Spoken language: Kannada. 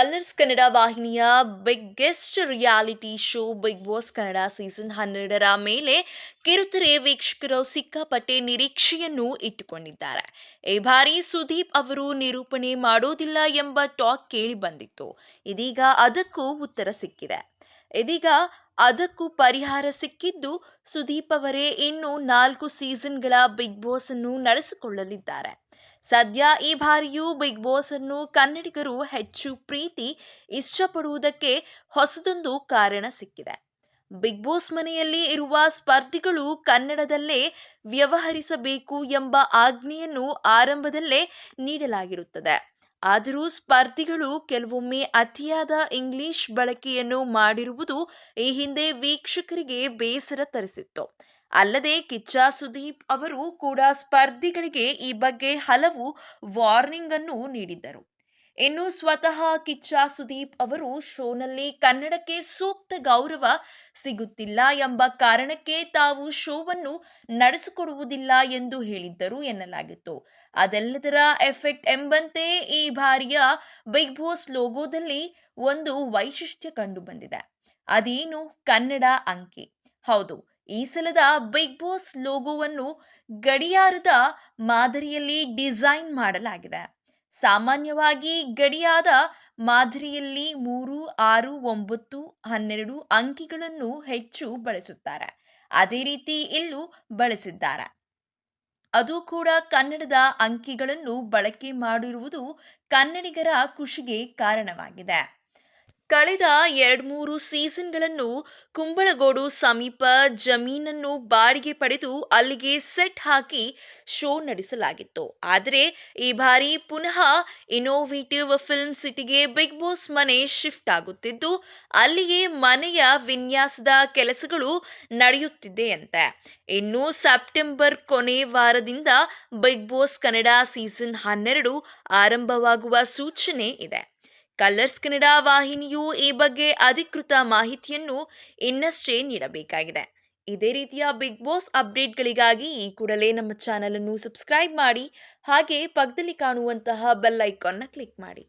ಕಲರ್ಸ್ ಕನ್ನಡ ವಾಹಿನಿಯ biggest reality show big boss Kannada season 12ರ ಮೇಲೆ ಕಿರುತೆರೆ ವೀಕ್ಷಕರು ಸಿಕ್ಕಾಪಟ್ಟೆ ನಿರೀಕ್ಷೆಯನ್ನು ಇಟ್ಟುಕೊಂಡಿದ್ದಾರೆ. ಈ ಬಾರಿ ಸುದೀಪ್ ಅವರು ನಿರೂಪಣೆ ಮಾಡೋದಿಲ್ಲ ಎಂಬ ಟಾಕ್ ಕೇಳಿ ಬಂದಿತ್ತು. ಇದೀಗ ಅದಕ್ಕೂ ಉತ್ತರ ಸಿಕ್ಕಿದೆ. ಇದೀಗ ಅದಕ್ಕೂ ಪರಿಹಾರ ಸಿಕ್ಕಿದ್ದು ಸುದೀಪ್ ಅವರೇ ಇನ್ನು 4 ಸೀಸನ್ಗಳ ಬಿಗ್ ಬಾಸ್ ಅನ್ನು ನಡೆಸಿಕೊಳ್ಳಲಿದ್ದಾರೆ. ಸದ್ಯ ಈ ಬಾರಿಯೂ ಬಿಗ್ ಬಾಸ್ ಅನ್ನು ಕನ್ನಡಿಗರು ಹೆಚ್ಚು ಪ್ರೀತಿ ಇಷ್ಟಪಡುವುದಕ್ಕೆ ಹೊಸದೊಂದು ಕಾರಣ ಸಿಕ್ಕಿದೆ. ಬಿಗ್ ಬಾಸ್ ಮನೆಯಲ್ಲಿ ಇರುವ ಸ್ಪರ್ಧಿಗಳು ಕನ್ನಡದಲ್ಲೇ ವ್ಯವಹರಿಸಬೇಕು ಎಂಬ ಆಜ್ಞೆಯನ್ನು ಆರಂಭದಲ್ಲೇ ನೀಡಲಾಗಿರುತ್ತದೆ. ಆದರೂ ಸ್ಪರ್ಧಿಗಳು ಕೆಲವೊಮ್ಮೆ ಅತಿಯಾದ ಇಂಗ್ಲಿಷ್ ಬಳಕೆಯನ್ನು ಮಾಡಿರುವುದು ಈ ಹಿಂದೆ ವೀಕ್ಷಕರಿಗೆ ಬೇಸರ ತರಿಸಿತ್ತು. ಅಲ್ಲದೆ ಕಿಚ್ಚ ಸುದೀಪ್ ಅವರು ಕೂಡ ಸ್ಪರ್ಧಿಗಳಿಗೆ ಈ ಬಗ್ಗೆ ಹಲವು ವಾರ್ನಿಂಗ್ ಅನ್ನು ನೀಡಿದ್ದರು. ಇನ್ನು ಸ್ವತಃ ಕಿಚ್ಚ ಸುದೀಪ್ ಅವರು ಶೋನಲ್ಲಿ ಕನ್ನಡಕ್ಕೆ ಸೂಕ್ತ ಗೌರವ ಸಿಗುತ್ತಿಲ್ಲ ಎಂಬ ಕಾರಣಕ್ಕೆ ತಾವು ಶೋವನ್ನು ನಡೆಸಿಕೊಡುವುದಿಲ್ಲ ಎಂದು ಹೇಳಿದ್ದರು ಎನ್ನಲಾಗಿತ್ತು. ಅದೆಲ್ಲದರ ಎಫೆಕ್ಟ್ ಎಂಬಂತೆ ಈ ಬಾರಿಯ ಬಿಗ್ ಬಾಸ್ ಲೋಗೋದಲ್ಲಿ ಒಂದು ವೈಶಿಷ್ಟ್ಯ ಕಂಡು ಬಂದಿದೆ. ಅದೇನು ಕನ್ನಡ ಅಂಕಿ. ಹೌದು, ಈ ಸಲದ ಬಿಗ್ ಬಾಸ್ ಲೋಗೋವನ್ನು ಗಡಿಯಾರದ ಮಾದರಿಯಲ್ಲಿ ಡಿಸೈನ್ ಮಾಡಲಾಗಿದೆ. ಸಾಮಾನ್ಯವಾಗಿ ಗಡಿಯಾರದ ಮಾದರಿಯಲ್ಲಿ 3, 6, 9, 12 ಅಂಕಿಗಳನ್ನು ಹೆಚ್ಚು ಬಳಸುತ್ತಾರೆ. ಅದೇ ರೀತಿ ಇಲ್ಲೂ ಬಳಸಿದ್ದಾರೆ. ಅದು ಕೂಡ ಕನ್ನಡದ ಅಂಕಿಗಳನ್ನು ಬಳಕೆ ಮಾಡಿರುವುದು ಕನ್ನಡಿಗರ ಖುಷಿಗೆ ಕಾರಣವಾಗಿದೆ. ಕಳೆದ 2-3 ಸೀಸನ್ಗಳನ್ನು ಕುಂಬಳಗೋಡು ಸಮೀಪ ಜಮೀನನ್ನು ಬಾಡಿಗೆ ಪಡೆದು ಅಲ್ಲಿಗೆ ಸೆಟ್ ಹಾಕಿ ಶೋ ನಡೆಸಲಾಗಿತ್ತು. ಆದರೆ ಈ ಬಾರಿ ಪುನಃ ಇನ್ನೋವೇಟಿವ್ ಫಿಲ್ಮ್ ಸಿಟಿಗೆ ಬಿಗ್ ಬಾಸ್ ಮನೆ ಶಿಫ್ಟ್ ಆಗುತ್ತಿದ್ದು ಅಲ್ಲಿಯೇ ಮನೆಯ ವಿನ್ಯಾಸದ ಕೆಲಸಗಳು ನಡೆಯುತ್ತಿದೆಯಂತೆ. ಇನ್ನು ಸೆಪ್ಟೆಂಬರ್ ಕೊನೆ ವಾರದಿಂದ ಬಿಗ್ ಬಾಸ್ ಕನ್ನಡ ಸೀಸನ್ 12 ಆರಂಭವಾಗುವ ಸೂಚನೆ ಇದೆ. ಕಲರ್ಸ್ ಕನ್ನಡ ವಾಹಿನಿಯು ಈ ಬಗ್ಗೆ ಅಧಿಕೃತ ಮಾಹಿತಿಯನ್ನು ಇನ್ನಷ್ಟೇ ನೀಡಬೇಕಾಗಿದೆ. ಇದೇ ರೀತಿಯ ಬಿಗ್ ಬಾಸ್ ಅಪ್ಡೇಟ್ಗಳಿಗಾಗಿ ಈ ಕೂಡಲೇ ನಮ್ಮ ಚಾನೆಲ್ ಅನ್ನು ಸಬ್ಸ್ಕ್ರೈಬ್ ಮಾಡಿ, ಹಾಗೆ ಪಕ್ಕದಲ್ಲಿ ಕಾಣುವಂತಹ ಬೆಲ್ ಐಕಾನ್ನ ಕ್ಲಿಕ್ ಮಾಡಿ.